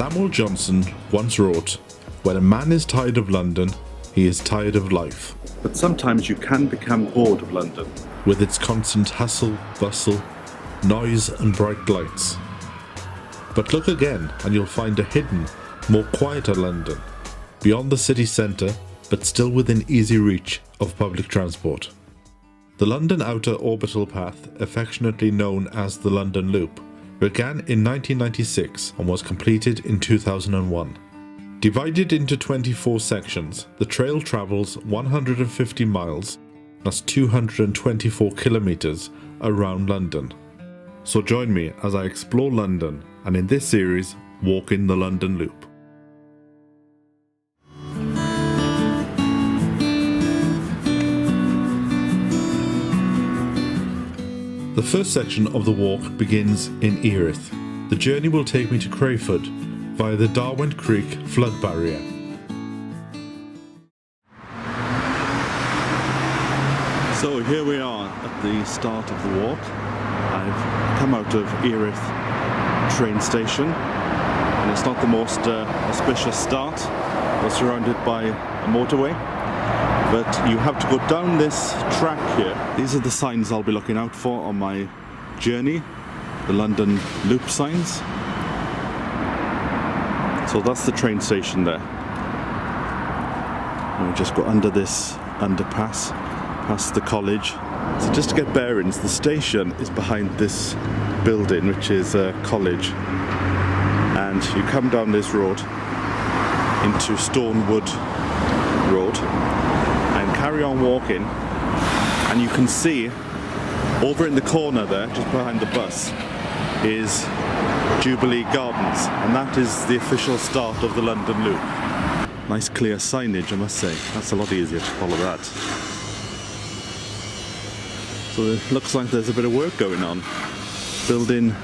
Samuel Johnson once wrote, "When a man is tired of London, he is tired of life." But sometimes you can become bored of London. With its constant hustle, bustle, noise and bright lights. But look again and you'll find a hidden, more quieter London, beyond the city centre but still within easy reach of public transport. The London Outer Orbital Path, affectionately known as the London Loop, began in 1996 and was completed in 2001. Divided into 24 sections, the trail travels 150 miles, that's 224 kilometres, around London. So join me as I explore London and in this series, walk in the London Loop. The first section of the walk begins in Erith. The journey will take me to Crayford via the Darwent Creek flood barrier. So here we are at the start of the walk. I've come out of Erith train station and it's not the most auspicious start. We're surrounded by a motorway, but you have to go down this track here. These are the signs I'll be looking out for on my journey, the London Loop signs. So that's the train station there. And we just go under this underpass, past the college. So just to get bearings, the station is behind this building, which is a college. And you come down this road into Stonewood Road and carry on walking, and you can see over in the corner there, just behind the bus, is Jubilee Gardens, and that is the official start of the London Loop. Nice clear signage, I must say. That's a lot easier to follow that. So it looks like there's a bit of work going on, building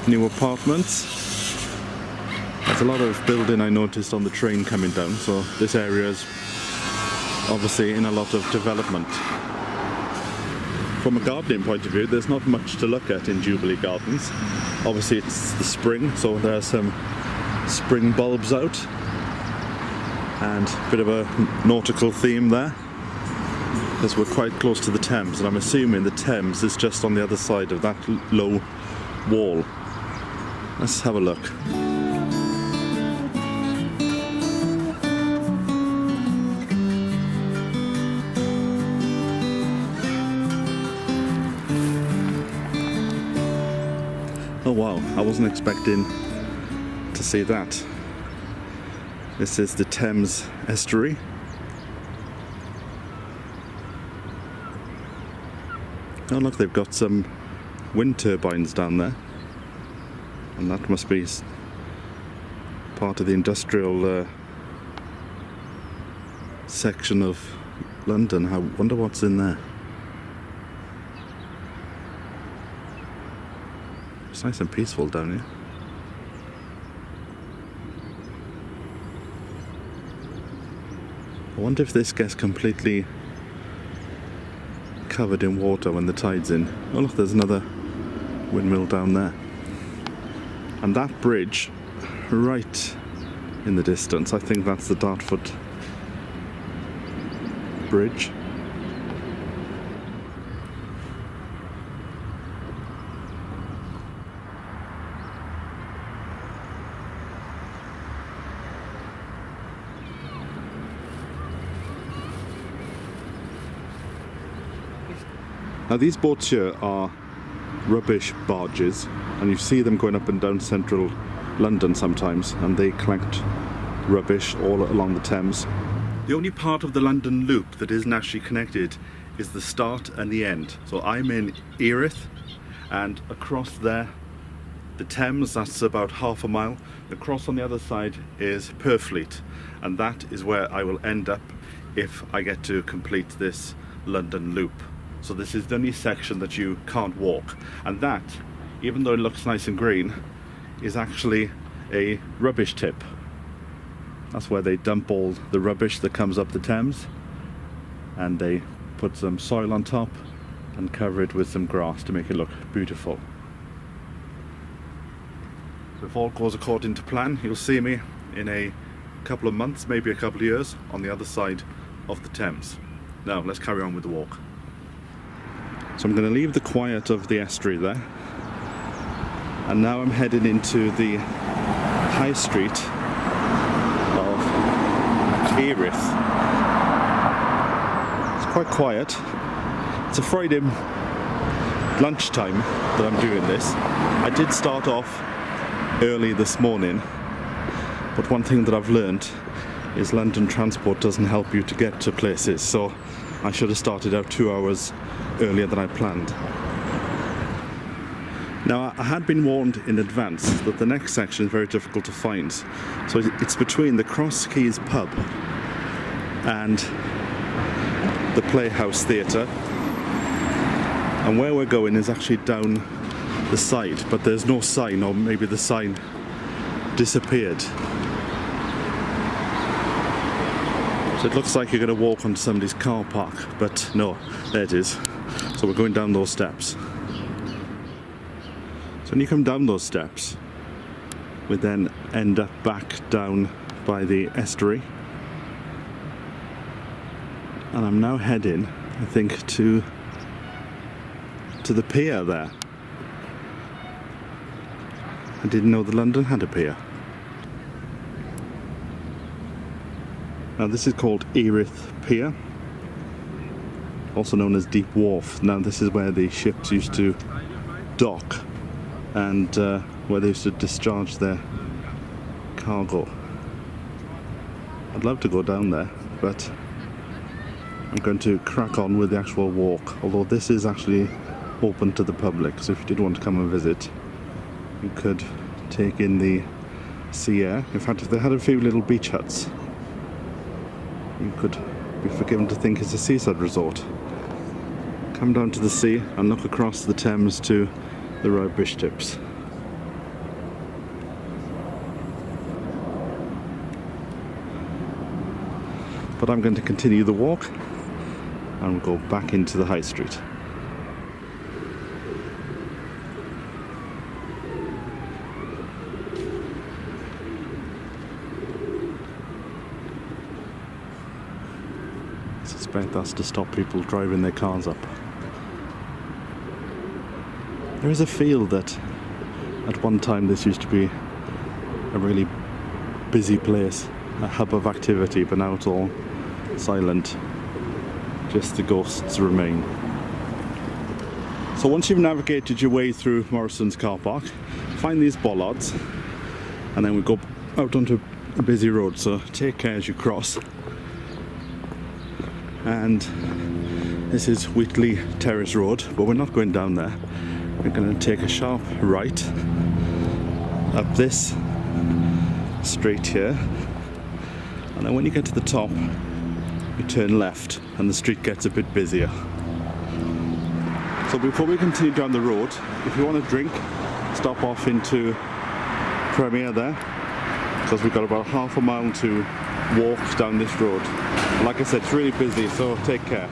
new apartments. There's a lot of building I noticed on the train coming down, so this area is obviously in a lot of development. From a gardening point of view, there's not much to look at in Jubilee Gardens. Obviously it's the spring, so there are some spring bulbs out and a bit of a nautical theme there, because we're quite close to the Thames, and I'm assuming the Thames is just on the other side of that low wall. Let's have a look. Oh wow, I wasn't expecting to see that. This is the Thames estuary. Oh look, they've got some wind turbines down there, and that must be part of the industrial section of London. I wonder what's in there. It's nice and peaceful down here. I wonder if this gets completely covered in water when the tide's in. Oh look, there's another windmill down there. And that bridge right in the distance, I think that's the Dartford Bridge. Now these boats here are rubbish barges, and you see them going up and down central London sometimes, and they collect rubbish all along the Thames. The only part of the London Loop that isn't actually connected is the start and the end. So I'm in Erith, and across there, the Thames, that's about half a mile. Across on the other side is Purfleet, and that is where I will end up if I get to complete this London Loop. So this is the only section that you can't walk, and that, even though it looks nice and green, is actually a rubbish tip. That's where they dump all the rubbish that comes up the Thames, and they put some soil on top and cover it with some grass to make it look beautiful. If all goes according to plan, you'll see me in a couple of months, maybe a couple of years, on the other side of the Thames. Now, let's carry on with the walk. So I'm going to leave the quiet of the estuary there, and now I'm heading into the high street of Erith. It's quite quiet. It's a Friday lunchtime that I'm doing this. I did start off early this morning, but one thing that I've learned is London transport doesn't help you to get to places, so I should have started out 2 hours earlier than I planned. Now, I had been warned in advance that the next section is very difficult to find, so it's between the Cross Keys pub and the Playhouse Theatre, and where we're going is actually down the side, but there's no sign, or maybe the sign disappeared. So it looks like you're going to walk onto somebody's car park, but no, there it is. So we're going down those steps. So when you come down those steps, we then end up back down by the estuary. And I'm now heading, I think, to the pier there. I didn't know that London had a pier. Now this is called Erith Pier, also known as Deep Wharf. Now this is where the ships used to dock and where they used to discharge their cargo. I'd love to go down there, but I'm going to crack on with the actual walk, although this is actually open to the public, so if you did want to come and visit, you could take in the sea air. In fact, if they had a few little beach huts, you could be forgiven to think it's a seaside resort. Come down to the sea and look across the Thames to the rubbish tips. But I'm going to continue the walk and we'll go back into the high street. I suspect that's to stop people driving their cars up. There is a feel that at one time this used to be a really busy place, a hub of activity, but now it's all silent. Just the ghosts remain. So once you've navigated your way through Morrison's car park, find these bollards and then we go out onto a busy road, so take care as you cross. And this is Wheatley Terrace Road, but we're not going down there. We're going to take a sharp right up this street here, and then when you get to the top you turn left and the street gets a bit busier. So before we continue down the road, if you want a drink, stop off into Premier there, because we've got about half a mile to walk down this road. Like I said, it's really busy, so take care.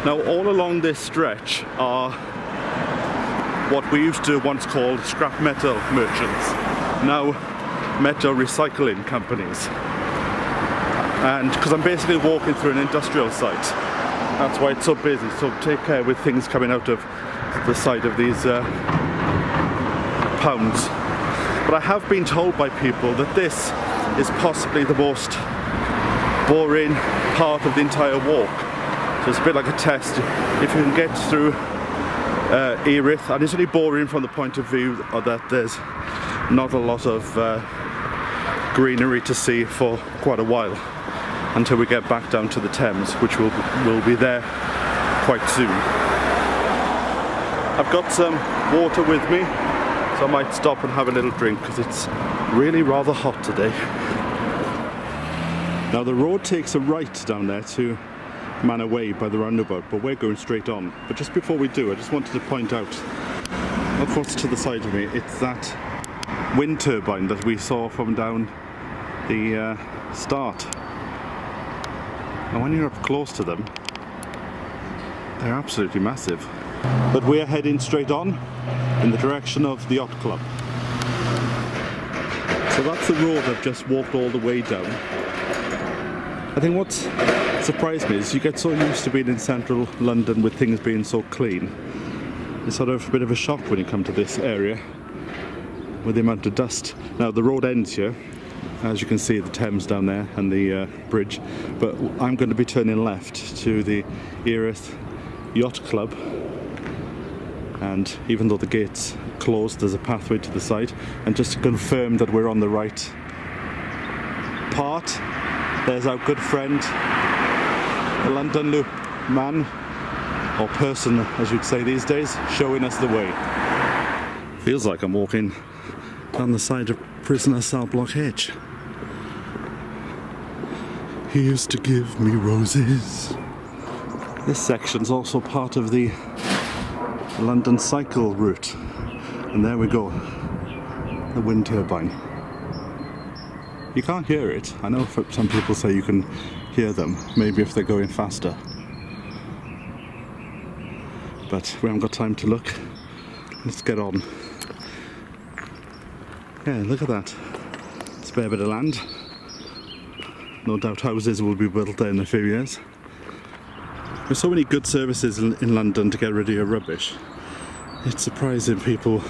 Now, all along this stretch are what we used to once called scrap metal merchants, now metal recycling companies. And because I'm basically walking through an industrial site, that's why it's so busy, so take care with things coming out of the side of these pounds. But I have been told by people that this is possibly the most boring part of the entire walk. So it's a bit like a test. If you can get through Erith, and it's only boring from the point of view that there's not a lot of greenery to see for quite a while until we get back down to the Thames, which will be there quite soon. I've got some water with me, so I might stop and have a little drink because it's really rather hot today. Now the road takes a right down there to Manor Way by the roundabout, but we're going straight on. But just before we do, I just wanted to point out, of course, to the side of me, it's that wind turbine that we saw from down the start. And when you're up close to them, they're absolutely massive. But we're heading straight on in the direction of the yacht club. So that's the road I've just walked all the way down. I think what surprised me is you get so used to being in central London with things being so clean. It's sort of a bit of a shock when you come to this area with the amount of dust. Now the road ends here, as you can see the Thames down there and the bridge, but I'm going to be turning left to the Erith Yacht Club, and even though the gate's closed there's a pathway to the side, and just to confirm that we're on the right part, there's our good friend the London Loop man, or person as you'd say these days, showing us the way. Feels like I'm walking down the side of prisoner cell block H. He used to give me roses. This section's also part of the London cycle route. And there we go, the wind turbine. You can't hear it. I know some people say you can hear them, maybe if they're going faster. But we haven't got time to look. Let's get on. Yeah, look at that. Spare bit of land. No doubt houses will be built there in a few years. There's so many good services in London to get rid of your rubbish. It's surprising people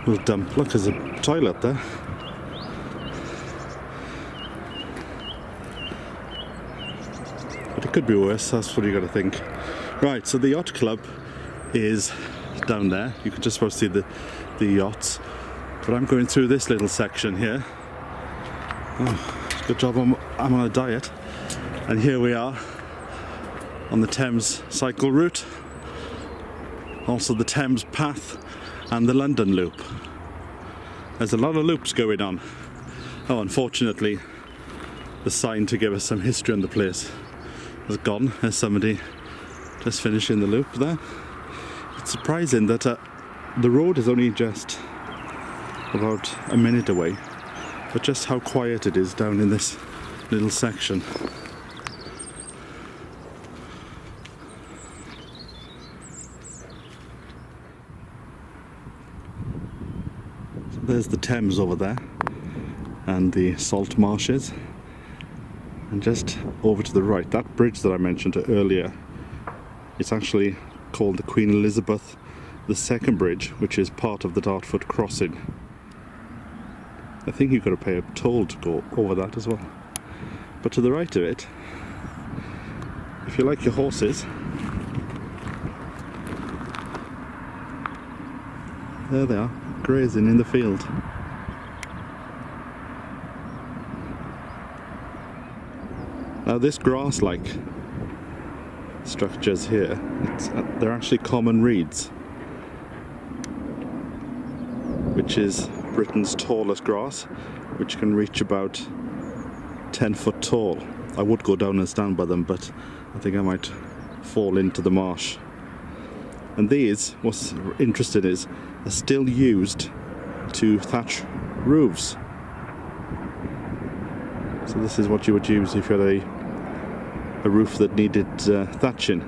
will dump. Look, there's a toilet there. But it could be worse, that's what you got to think. Right, so the yacht club is down there. You can just about see the yachts. But I'm going through this little section here. Oh, good job I'm on a diet. And here we are on the Thames cycle route. Also the Thames Path and the London Loop. There's a lot of loops going on. Oh, unfortunately, the sign to give us some history on the place has gone. There's somebody just finishing the loop there. It's surprising that the road is only just about a minute away, but just how quiet it is down in this little section. So there's the Thames over there and the salt marshes, and just over to the right, that bridge that I mentioned earlier, it's actually called the Queen Elizabeth II Bridge, which is part of the Dartford crossing. I think you've got to pay a toll to go over that as well. But to the right of it, if you like your horses, there they are, grazing in the field. Now this grass-like structures here, they're actually common reeds, which is Britain's tallest grass, which can reach about 10 foot tall. I would go down and stand by them, but I think I might fall into the marsh. And these, what's interesting is, are still used to thatch roofs. So this is what you would use if you had a roof that needed thatching.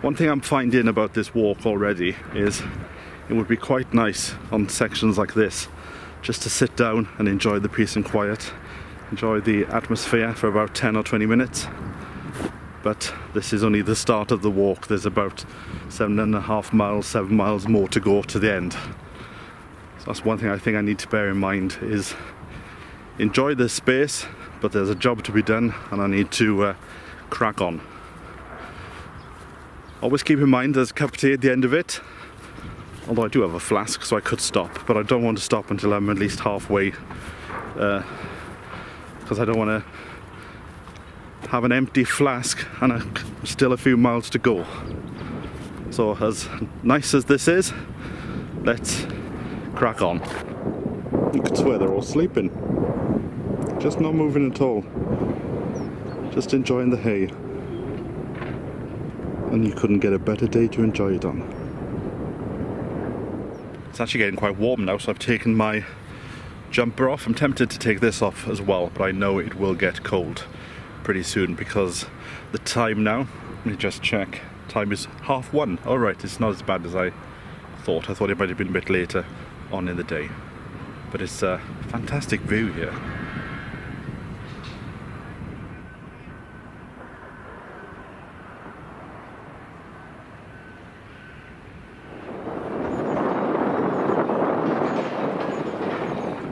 One thing I'm finding about this walk already is it would be quite nice on sections like this just to sit down and enjoy the peace and quiet, enjoy the atmosphere for about 10 or 20 minutes. But this is only the start of the walk. There's about 7.5 miles, 7 miles more to go to the end. So that's one thing I think I need to bear in mind, is enjoy this space, but there's a job to be done and I need to crack on. Always keep in mind there's a cup of tea at the end of it, although I do have a flask so I could stop, but I don't want to stop until I'm at least halfway, because I don't want to have an empty flask and still a few miles to go. So as nice as this is, let's crack on. You could swear they're all sleeping, just not moving at all, just enjoying the hay. And you couldn't get a better day to enjoy it on. It's actually getting quite warm now, so I've taken my jumper off. I'm tempted to take this off as well, but I know it will get cold pretty soon because the time now, let me just check, time is 1:30. Alright, it's not as bad as I thought. I thought it might have been a bit later on in the day. But it's a fantastic view here.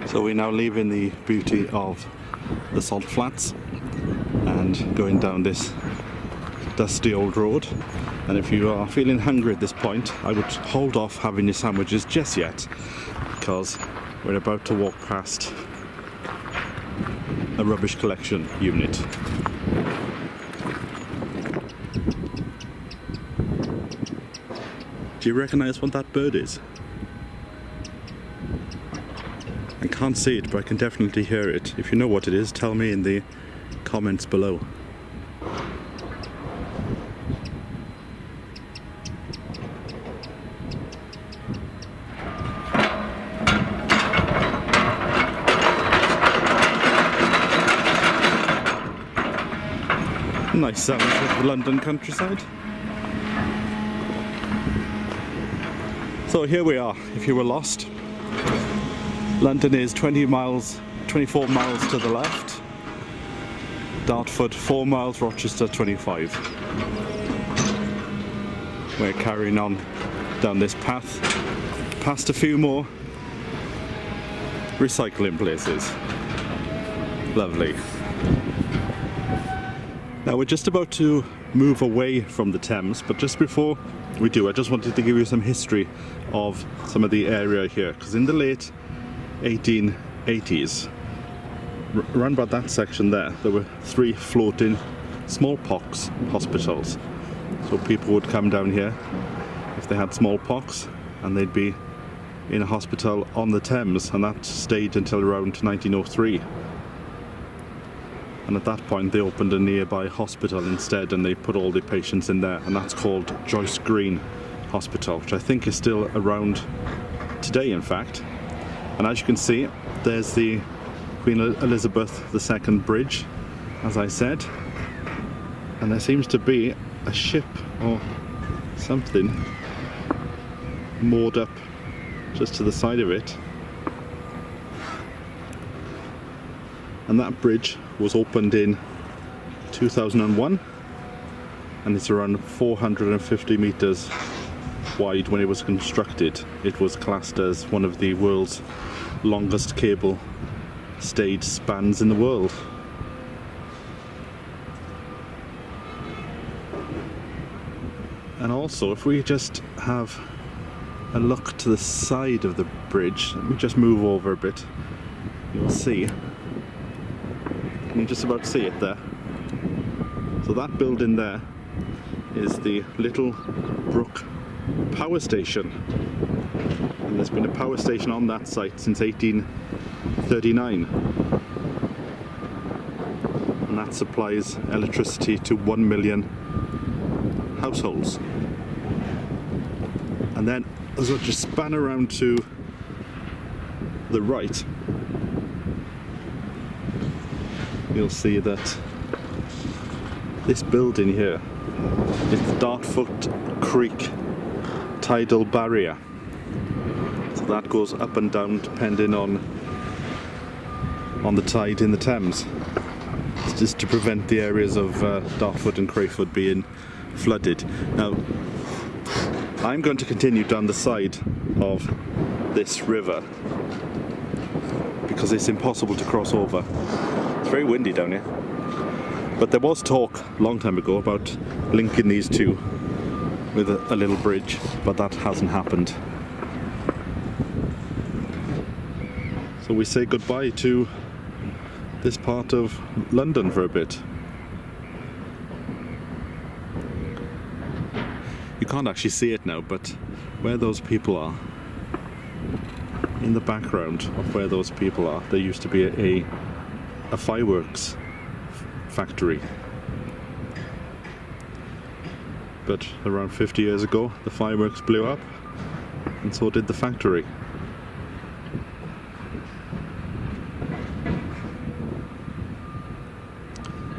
So we're now leaving the beauty of the salt flats and going down this dusty old road. And if you are feeling hungry at this point, I would hold off having your sandwiches just yet, because we're about to walk past a rubbish collection unit. Do you recognise what that bird is? I can't see it, but I can definitely hear it. If you know what it is, tell me in the comments below. Nice sandwich of the London countryside. So here we are, if you were lost. London is 24 miles to the left. Dartford 4 miles, Rochester 25. We're carrying on down this path, past a few more recycling places. Lovely. Now we're just about to move away from the Thames, but just before we do, I just wanted to give you some history of some of the area here, because in the late 1880s, around about that section there were 3 floating smallpox hospitals. So people would come down here if they had smallpox, and they'd be in a hospital on the Thames, and that stayed until around 1903. And at that point they opened a nearby hospital instead, and they put all the patients in there, and that's called Joyce Green Hospital, which I think is still around today, in fact. And as you can see, there's the Queen Elizabeth II bridge, as I said, and there seems to be a ship or something moored up just to the side of it. And that bridge was opened in 2001, and it's around 450 meters wide when it was constructed. It was classed as one of the world's longest cable stayed spans in the world. And also, if we just have a look to the side of the bridge, let me just move over a bit, you'll see. Can you just about see it there? So that building there is the Little Brook Power Station, and there's been a power station on that site since 1839, and that supplies electricity to 1 million households. And then as I just span around to the right, you'll see that this building here is the Dartford Creek Tidal Barrier. So that goes up and down depending on the tide in the Thames. It's just to prevent the areas of Dartford and Crayford being flooded. Now, I'm going to continue down the side of this river because it's impossible to cross over. It's very windy down here. But there was talk a long time ago about linking these two with a little bridge, but that hasn't happened. So we say goodbye to this part of London for a bit. You can't actually see it now, but where those people are, in the background of where those people are, there used to be a fireworks factory. But around 50 years ago, the fireworks blew up and so did the factory.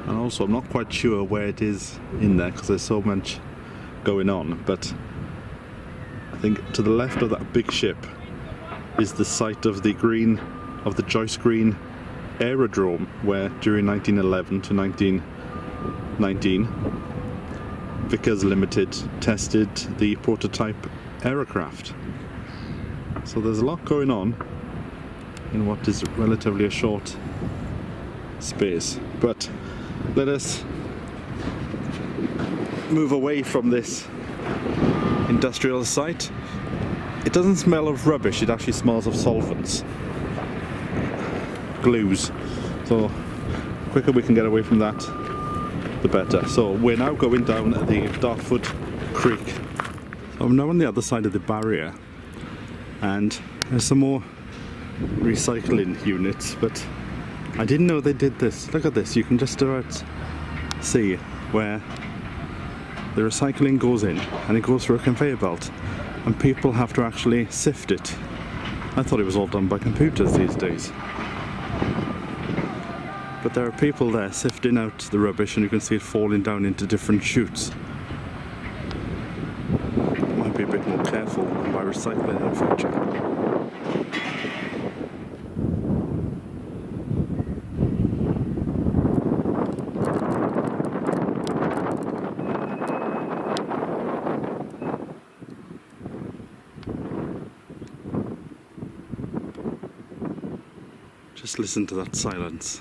And also, I'm not quite sure where it is in there because there's so much going on, but I think to the left of that big ship is the site of the Joyce Green aerodrome, where during 1911 to 1919 Vickers Limited tested the prototype aircraft. So there's a lot going on in what is relatively a short space. But let us move away from this industrial site. It doesn't smell of rubbish, it actually smells of solvents, glues. So the quicker we can get away from that, the better. So we're now going down the Dartford Creek. I'm now on the other side of the barrier, and there's some more recycling units, but I didn't know they did this. Look at this, you can just about see where the recycling goes in, and it goes through a conveyor belt, and people have to actually sift it. I thought it was all done by computers these days. But there are people there sifting out the rubbish, and you can see it falling down into different chutes. Might be a bit more careful by recycling in the future. Just listen to that silence.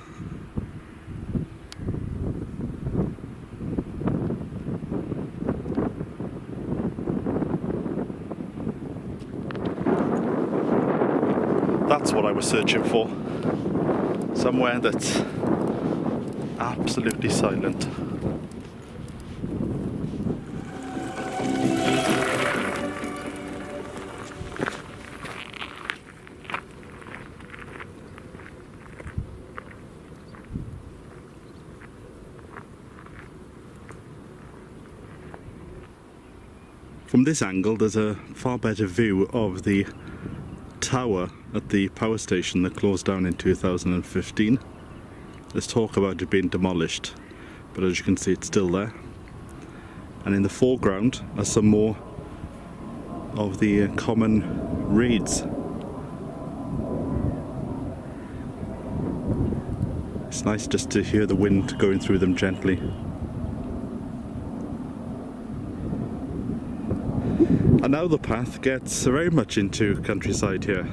That's what I was searching for. Somewhere that's absolutely silent. From this angle, there's a far better view of the tower at the power station that closed down in 2015. There's talk about it being demolished, but as you can see, it's still there. And in the foreground are some more of the common reeds. It's nice just to hear the wind going through them gently. And now the path gets very much into countryside here.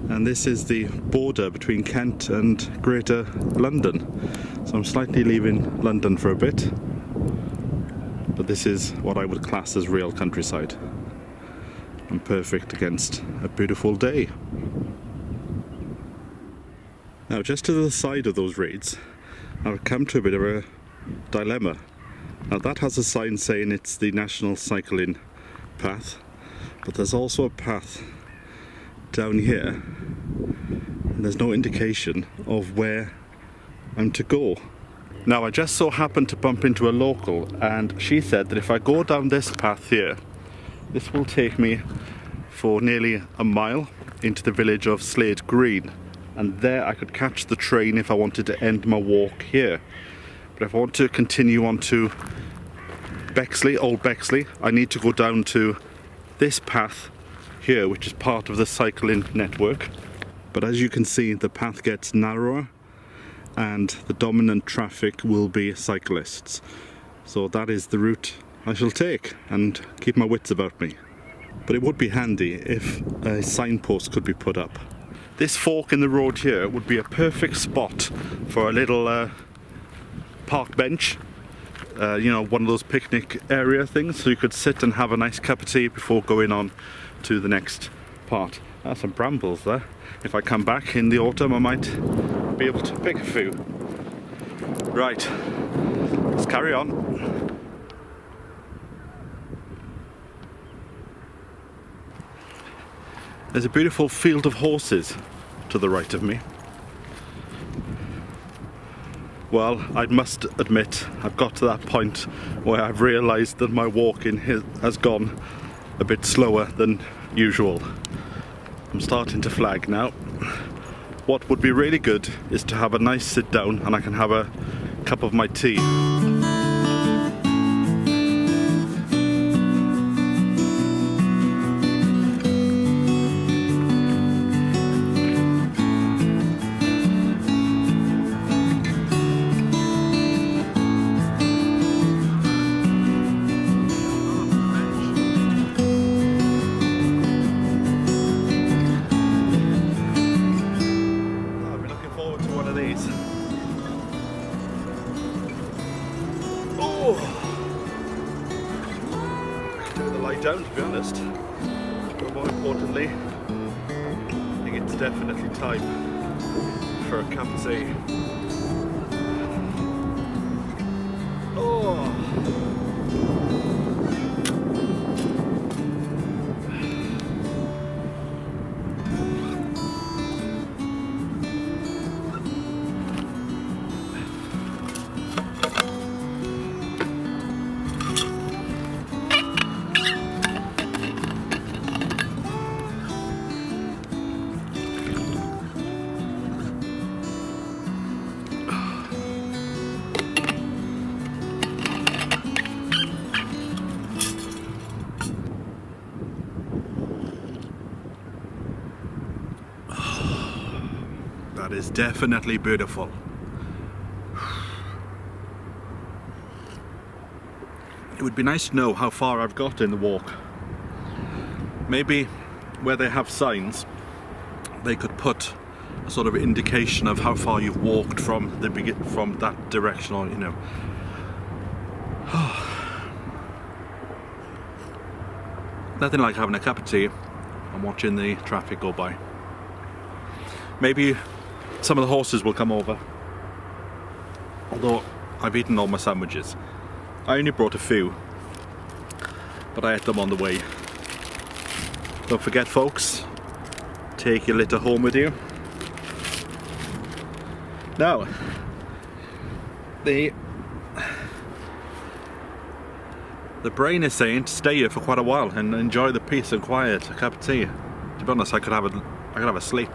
And this is the border between Kent and Greater London. So I'm slightly leaving London for a bit. But this is what I would class as real countryside. And perfect against a beautiful day. Now just to the side of those reeds, I've come to a bit of a dilemma. Now that has a sign saying it's the National Cycling Path, but there's also a path down here, and there's no indication of where I'm to go. Now I just so happened to bump into a local, and she said that if I go down this path here, this will take me for nearly a mile into the village of Slade Green, and there I could catch the train if I wanted to end my walk here. But if I want to continue on to Bexley, Old Bexley, I need to go down to this path here, which is part of the cycling network. But as you can see, the path gets narrower and the dominant traffic will be cyclists. So that is the route I shall take and keep my wits about me. But it would be handy if a signpost could be put up. This fork in the road here would be a perfect spot for a little park bench, you know, one of those picnic area things, so you could sit and have a nice cup of tea before going on to the next part. There's some brambles there. If I come back in the autumn, I might be able to pick a few. Right, let's carry on. There's a beautiful field of horses to the right of me. Well, I must admit, I've got to that point where I've realised that my walking has gone a bit slower than usual. I'm starting to flag now. What would be really good is to have a nice sit down and I can have a cup of my tea. Down, to be honest, but more importantly, I think it's definitely time for a cup of tea. Oh. That is definitely beautiful. It would be nice to know how far I've got in the walk. Maybe where they have signs, they could put a sort of indication of how far you've walked from that direction, or you know. Nothing like having a cup of tea and watching the traffic go by. Maybe some of the horses will come over. Although I've eaten all my sandwiches. I only brought a few, but I ate them on the way. Don't forget, folks, take your litter home with you. Now, the brain is saying to stay here for quite a while and enjoy the peace and quiet, a cup of tea. To be honest, I could have a sleep,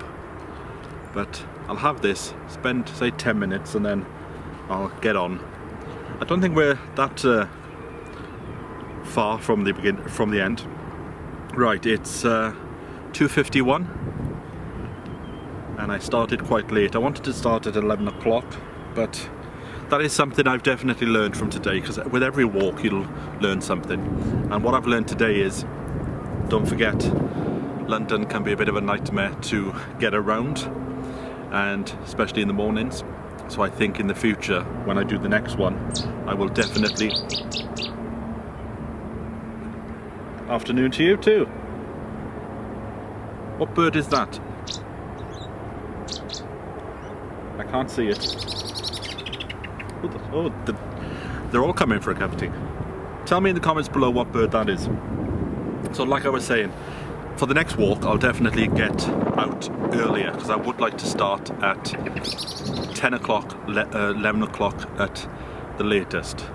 but I'll have this, spend say 10 minutes and then I'll get on. I don't think we're that far from the end. Right, it's 2:51 and I started quite late. I wanted to start at 11 o'clock, but that is something I've definitely learned from today, because with every walk you'll learn something. And what I've learned today is, don't forget, London can be a bit of a nightmare to get around, and especially in the mornings. So I think in the future, when I do the next one, I will definitely... Afternoon to you too. What bird is that? I can't see it. Oh, they're all coming for a cup of tea. Tell me in the comments below what bird that is. So like I was saying, for the next walk I'll definitely get out earlier, because I would like to start at 10 o'clock, 11 o'clock at the latest.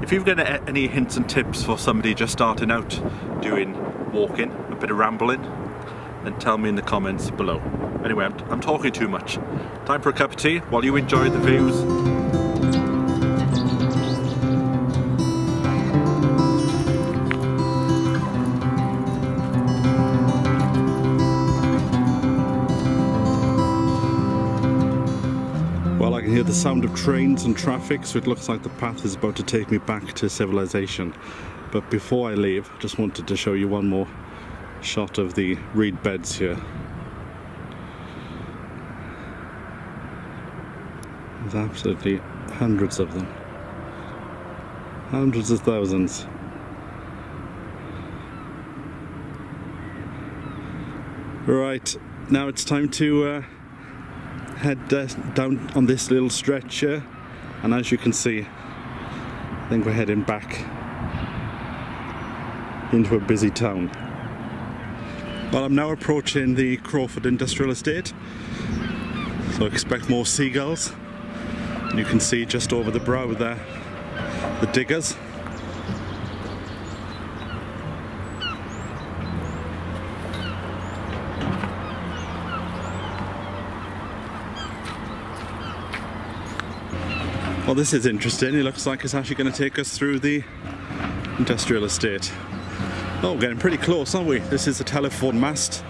If you've got any hints and tips for somebody just starting out doing walking, a bit of rambling, then tell me in the comments below. Anyway, I'm talking too much. Time for a cup of tea while you enjoy the views. I can hear the sound of trains and traffic, so it looks like the path is about to take me back to civilization. But before I leave, I just wanted to show you one more shot of the reed beds here. There's absolutely hundreds of them. Hundreds of thousands. Right, now it's time to head down on this little stretch here, and as you can see, I think we're heading back into a busy town. Well, I'm now approaching the Crawford Industrial Estate, so expect more seagulls. And you can see just over the brow there the diggers. Well, this is interesting. It looks like it's actually going to take us through the industrial estate. Oh, we're getting pretty close, aren't we? This is a telephone mast,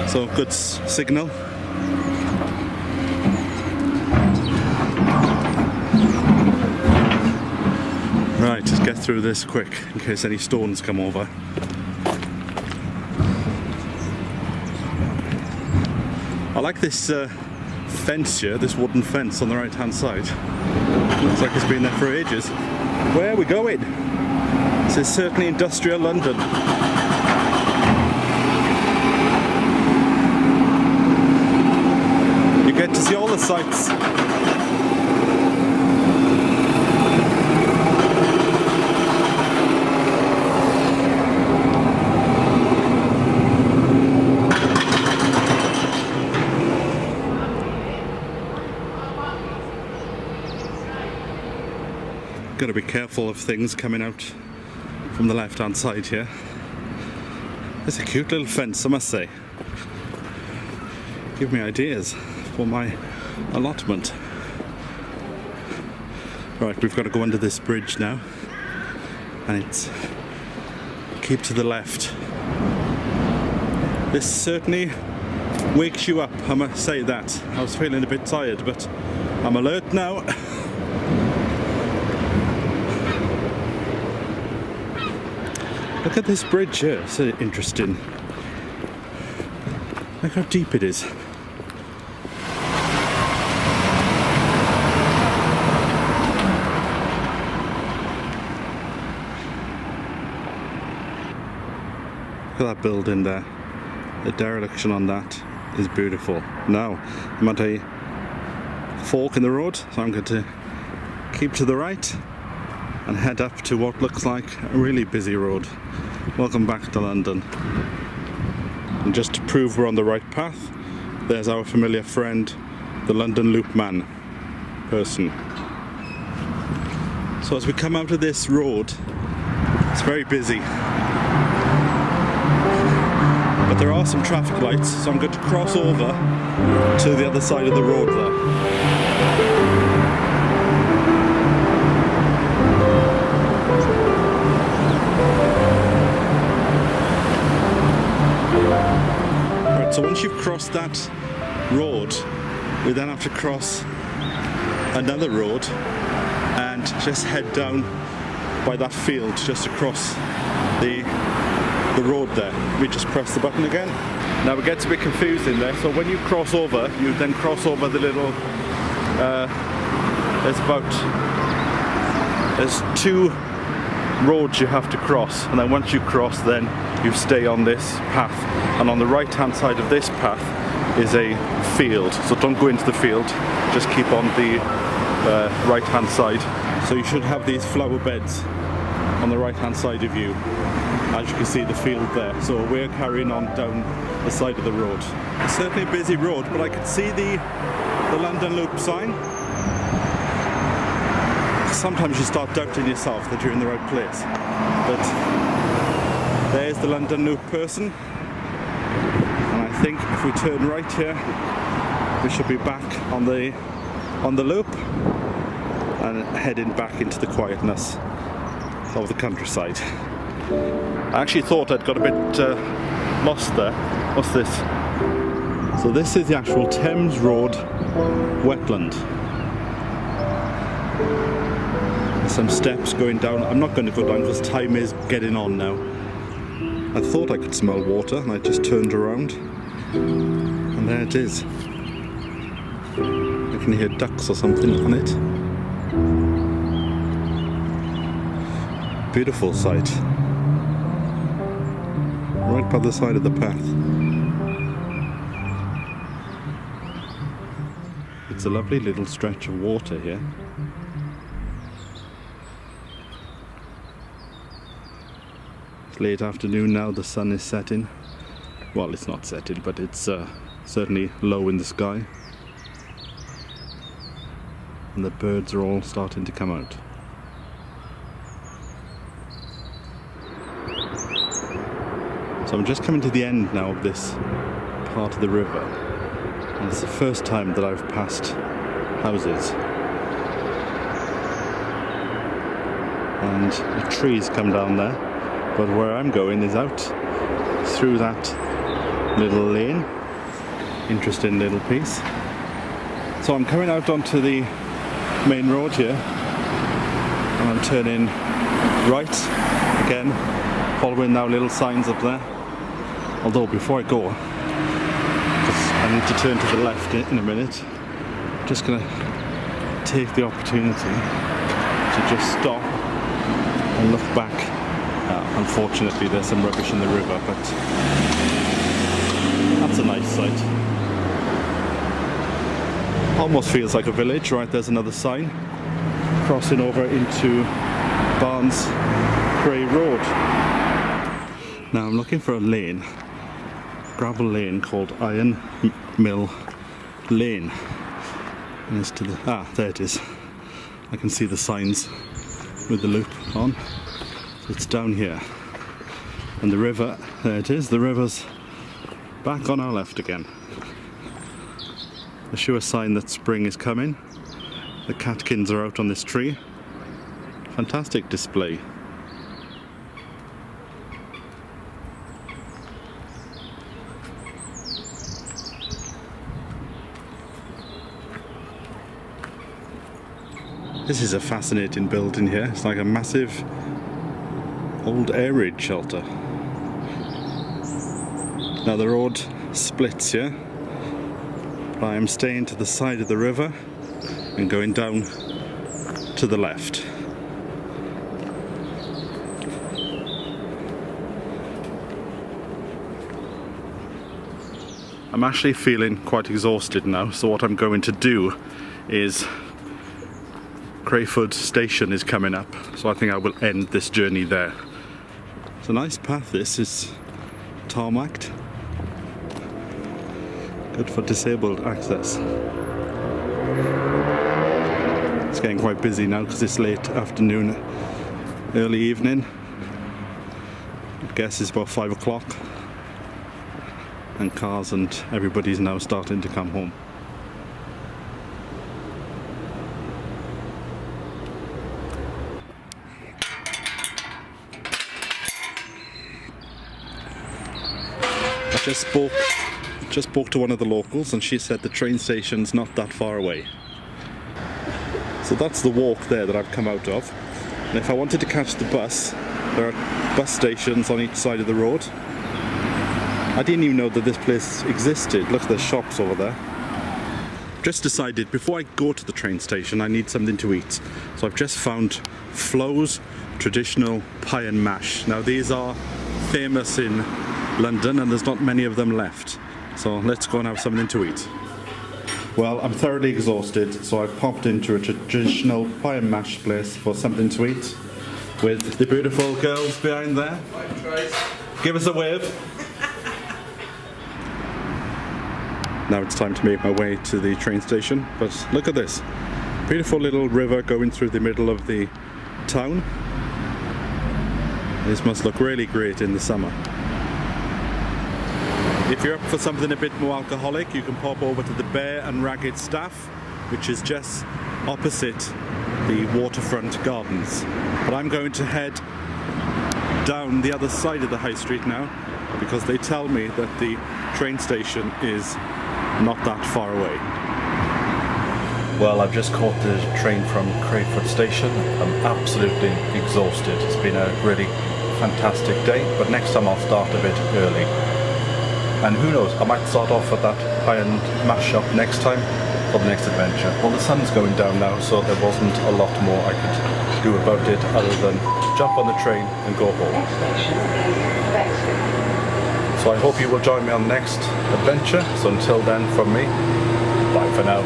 so good signal. Right, let's get through this quick in case any stones come over. I like this fence here, this wooden fence on the right hand side. Looks like it's been there for ages. Where are we going? This is certainly industrial London. You get to see all the sights. Got to be careful of things coming out from the left hand side here. It's a cute little fence, I must say. Give me ideas for my allotment. Right, we've got to go under this bridge now, and it's keep to the left. This certainly wakes you up, I must say that. I was feeling a bit tired, but I'm alert now. Look at this bridge here, it's interesting. Look how deep it is. Look at that building there. The dereliction on that is beautiful. Now, I'm at a fork in the road, so I'm going to keep to the right and head up to what looks like a really busy road. Welcome back to London. And just to prove we're on the right path, there's our familiar friend, the London Loop man person. So as we come out of this road, it's very busy. But there are some traffic lights, so I'm going to cross over to the other side of the road there. So once you've crossed that road, we then have to cross another road and just head down by that field just across the road there. We just press the button again. Now it gets a bit confusing there, so when you cross over, you then cross over the little, there's two roads you have to cross, and then once you cross, then you stay on this path, and on the right hand side of this path is a field, so don't go into the field, just keep on the right hand side. So you should have these flower beds on the right hand side of you. As you can see, the field there, so we're carrying on down the side of the road. It's certainly a busy road, but I can see the London Loop sign. Sometimes you start doubting yourself that you're in the right place, but there's the London Loop person, and I think if we turn right here, we should be back on the loop and heading back into the quietness of the countryside. I actually thought I'd got a bit lost there. What's this? So this is the actual Thames Road wetland. Some steps going down. I'm not going to go down because time is getting on now. I thought I could smell water and I just turned around and there it is. I can hear ducks or something on it. Beautiful sight. Right by the side of the path. It's a lovely little stretch of water here. Late afternoon now, the sun is setting. Well, it's not setting, but it's certainly low in the sky. And the birds are all starting to come out. So I'm just coming to the end now of this part of the river. And it's the first time that I've passed houses. and the trees come down there. But where I'm going is out through that little lane. Interesting little piece. So I'm coming out onto the main road here, and I'm turning right again, following now little signs up there. Although before I go, because I need to turn to the left in a minute, I'm just going to take the opportunity to just stop and look back. Unfortunately there's some rubbish in the river, but that's a nice sight. Almost feels like a village. Right, there's another sign crossing over into Barnes Cray Road. Now I'm looking for a lane, gravel lane called Iron Mill Lane. And it's to the, there it is. I can see the signs with the loop on. So it's down here. And the river, there it is, the river's back on our left again. A sure sign that spring is coming. The catkins are out on this tree. Fantastic display. This is a fascinating building here. It's like a massive old air raid shelter. Now the road splits here. I am staying to the side of the river and going down to the left. I'm actually feeling quite exhausted now, so what I'm going to do is Crayford Station is coming up, so I think I will end this journey there. It's a nice path, this is tarmacked. Good for disabled access. It's getting quite busy now because it's late afternoon, early evening. I guess it's about 5 o'clock. And cars and everybody's now starting to come home. I just spoke to one of the locals and she said the train station's not that far away. So that's the walk there that I've come out of. And if I wanted to catch the bus, there are bus stations on each side of the road. I didn't even know that this place existed. Look at the shops over there. Just decided before I go to the train station I need something to eat. So I've just found Flo's traditional pie and mash. Now these are famous in London and there's not many of them left. So let's go and have something to eat. Well, I'm thoroughly exhausted, so I've popped into a traditional pie and mash place for something to eat with the beautiful girls behind there. Give us a wave. Now it's time to make my way to the train station, but look at this. Beautiful little river going through the middle of the town. This must look really great in the summer. If you're up for something a bit more alcoholic, you can pop over to the Bear and Ragged Staff, which is just opposite the waterfront gardens. But I'm going to head down the other side of the high street now, because they tell me that the train station is not that far away. Well, I've just caught the train from Crayford Station. I'm absolutely exhausted. It's been a really fantastic day, but next time I'll start a bit early. And who knows, I might start off at that pie and mash shop next time for the next adventure. Well, the sun's going down now, so there wasn't a lot more I could do about it other than jump on the train and go home. So I hope you will join me on the next adventure. So until then, from me, bye for now.